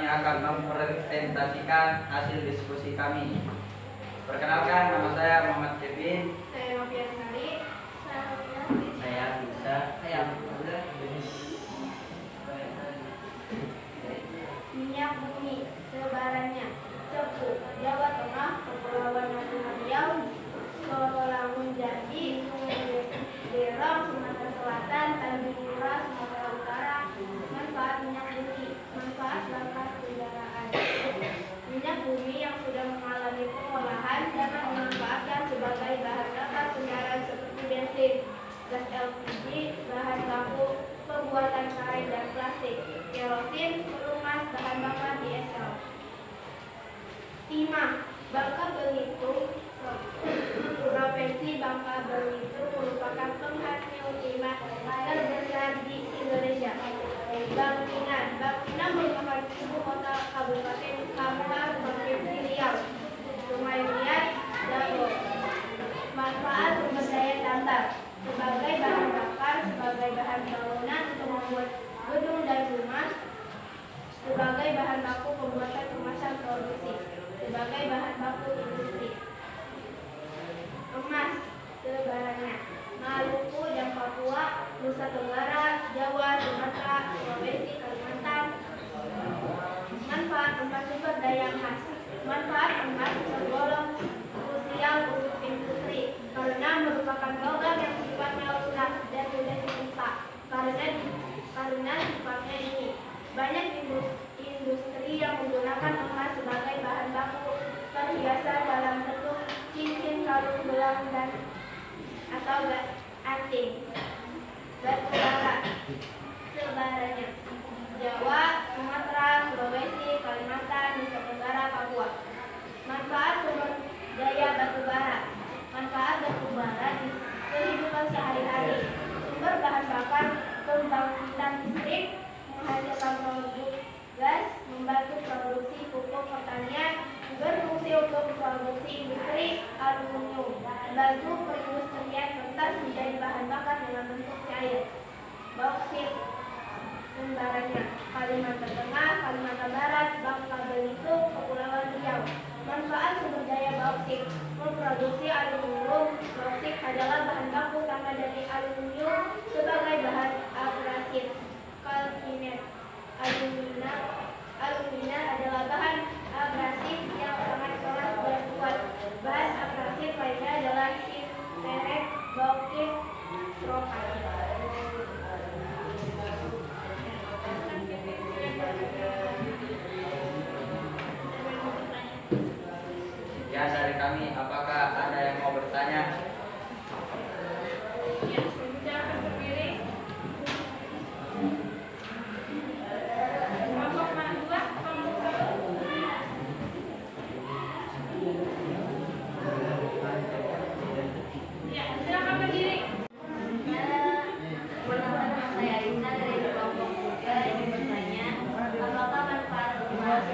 kami akan mempresentasikan hasil diskusi kami. Perkenalkan, nama saya Muhammad Kevin. Saya Novian Sari. Saya Bisa. Saya Minyak bumi sebarannya: Cepu, Jawa Tengah, Kepulauan Natuna Riau, Kepulauan Jambi, Sungai Derong, Sumatera Selatan, Tanjung Pura, Sumatera Utara. Manfaat minyak bumi: manfaat bakar kendaraan. Minyak bumi yang sudah mengalami pengolahan dapat dimanfaatkan sebagai bahan bakar kendaraan seperti bensin, gas LPG, bahan baku pembuatan karet dan plastik, kerosin, pelumas, bahan bakar diesel. Timah, Bangka Belitung. Provinsi Bangka Belitung merupakan penghasil timah terbesar di Indonesia. Bangkinang merupakan ibu kota Kabupaten Kampar, Provinsi Riau. Sungai Liat, Dago. Manfaat sumber daya tambang: sebagai bahan bakar, sebagai bahan bangunan untuk membuat gedung dan rumah, sebagai bahan baku pembuatan kemasan produksi, sebagai bahan baku industri. Emas sebarannya: Maluku dan Papua, Nusa Tenggara, Jawa, Sumatera, Sulawesi, Kalimantan. Manfaat emas sumber daya emas: manfaat emas tergolong krusial untuk industri karena merupakan logam yang sifatnya lunak dan mudah ditimpa. Karena sifatnya ini, banyak industri yang menggunakan emas sebagai bahan baku perhiasan dalam bentuk cincin, kalung, gelang, dan atau anting. Batu bara sebarannya: Jawa, Sumatera, Sulawesi, Kalimantan, Nusa Tenggara, Papua. Manfaat sumber daya batu bara: manfaat batu bara di kehidupan sehari-hari, sumber bahan bakar pembangkitan listrik, menghasilkan produk gas, membantu produksi pupuk pertanian, berfungsi untuk produksi industri aluminium, batu perindustrian kertas menjadi bahan bakar dengan bentuk cair. Bauksit sebarannya: Kalimantan Tengah, Kalimantan Barat, Bangka Belitung, Kepulauan Riau. Manfaat sumber daya bauksit: memproduksi aluminium. Bauksit adalah bahan baku utama dari aluminium sebagai bahan abrasif. Kalsinet: alumina adalah bahan abrasif yang sangat keras dan kuat. Bahan abrasif lainnya adalah sinteret, bauksit, trokat. Ya, dari kami, apakah ada yang mau bertanya? Ya, silakan berdiri. Kelompok 2, kelompok 1. Ya, silakan berdiri. Perkenalkan, saya Alisa dari kelompok 3 ingin bertanya, apakah manfaat emas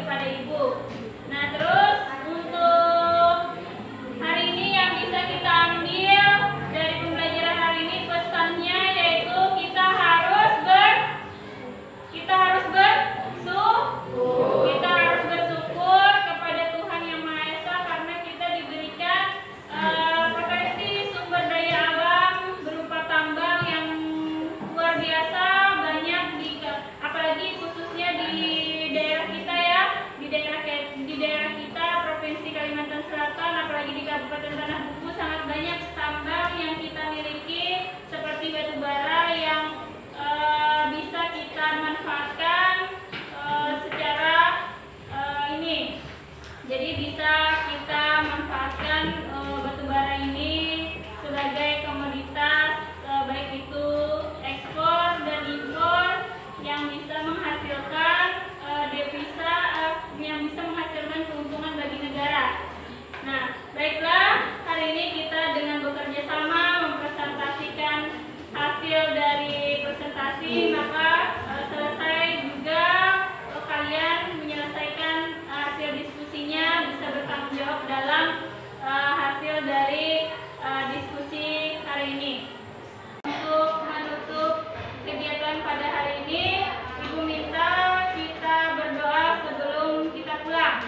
kepada Ibu. Nah, terus untuk hari ini yang bisa kita ambil dari pembelajaran hari ini, pesannya yaitu kita harus bersyukur kepada Tuhan Yang Maha Esa karena kita diberikan potensi sumber daya alam berupa tambang yang luar biasa banyak apalagi khususnya di daerah kita ya, di daerah kita Provinsi Kalimantan Selatan, apalagi di Kabupaten Tanah Buku sangat banyak tambang yang kita miliki seperti batu bara yang bisa kita manfaatkan secara ini. Jadi bisa kita manfaatkan batu bara ini sebagai komoditas baik itu ekspor dan impor yang bisa menghasilkan devisa yang bisa menghasilkan keuntungan bagi negara. Nah, baiklah, hari ini kita dengan bekerja sama mempresentasikan hasil dari presentasi, maka selesai juga kalian menyelesaikan hasil diskusinya, bisa bertanggung jawab dalam hasil dari diskusi hari ini. Untuk menutup kegiatan pada hari ini, Ibu minta kita berdoa sebelum kita pulang.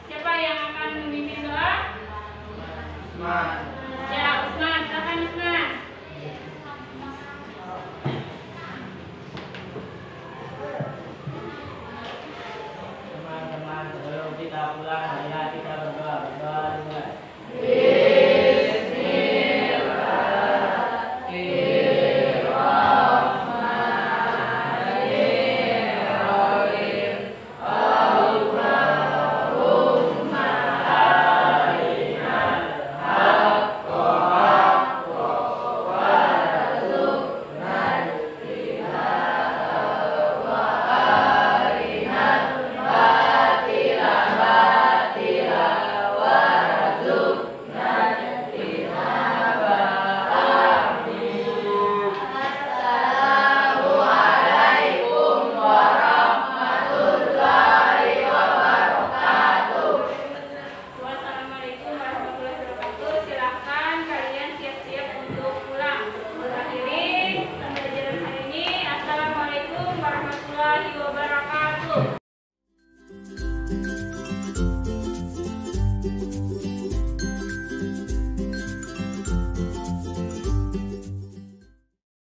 Siapa yang akan memimpin doa? Usman. Ya, Usman, silakan Usman. Teman-teman, sebelum kita pulang, marilah kita berdoa dulu. Wassalamualaikum warahmatullahi wabarakatuh. Silahkan kalian siap-siap untuk pulang. Mengakhiri pembelajaran hari ini. Assalamualaikum warahmatullahi wabarakatuh.